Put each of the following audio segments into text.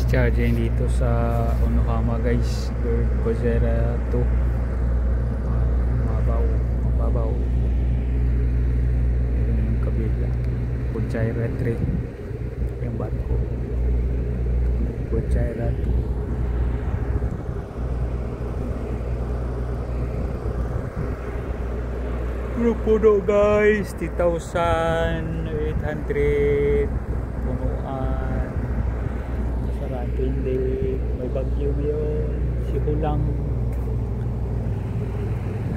fast charging dito sa Onohama guys. Coursera 2. Mababaw. Yung kabila Coursera 3 yung barko. Coursera 2. Puno guys, 3,800 punuan. Sarado hindi, may bagyo ngayon, sihulang.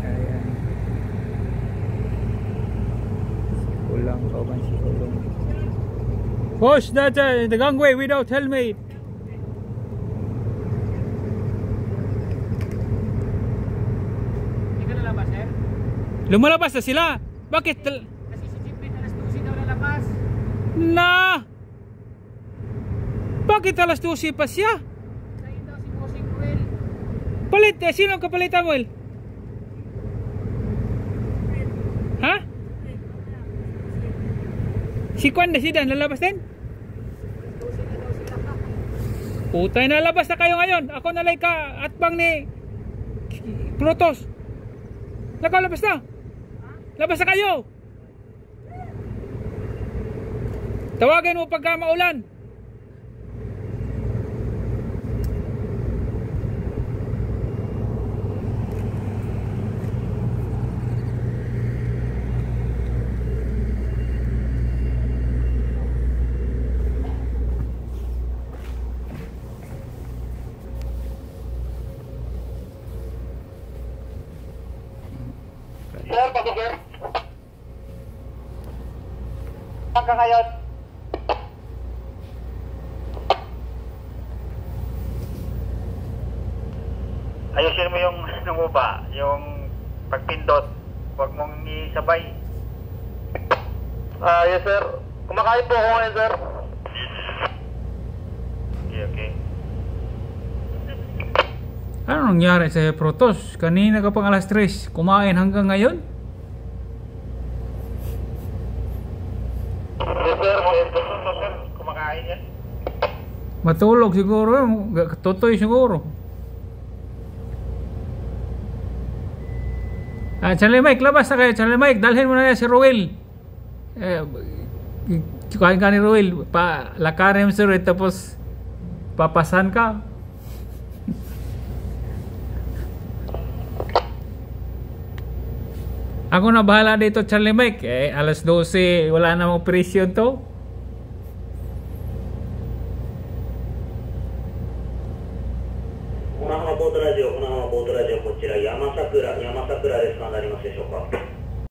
Ayan, sihulang, kawan sihulang. Push the gangway without helmet. Lumalabas na sila. Bakit? Kasi si Jeepit alas 12 daw lalabas. Na! Bakit alas 12 pa siya? Kain daw si Bossing Will. Palit eh. Sino ang kapalitan mo? Ha? Si Kwan na sidan. Lalabas din? Alas 12 na daw sila. Putay, nalabas na kayo ngayon. Ako nalay ka at bang ni Protos. Nakalabas na. Labas na kayo. Tawagin mo pagka maulan. Sir, pasok. Saan ka ngayon? Ayusin mo yung ba, yung pagpindot. Huwag mong isabay. Yes sir. Kumakain po ako ngayon sir. Okay. Ano nangyari sa Protos? Kanina ka pang alas 3. Kumain hanggang ngayon? Yes sir. Kumakain yan. Matulog siguro. Totoy siguro. Charlie Mike, labas na kayo. Charlie Mike, dalhin mo na si Roel. Kuhain ka ni Roel. Lakarin mo si Roel, tapos papasan ka. Ako na bahala dito, Charlie Mike. Alas 12, wala namang operasyon to. Onohama Boat Radio, こちら山桜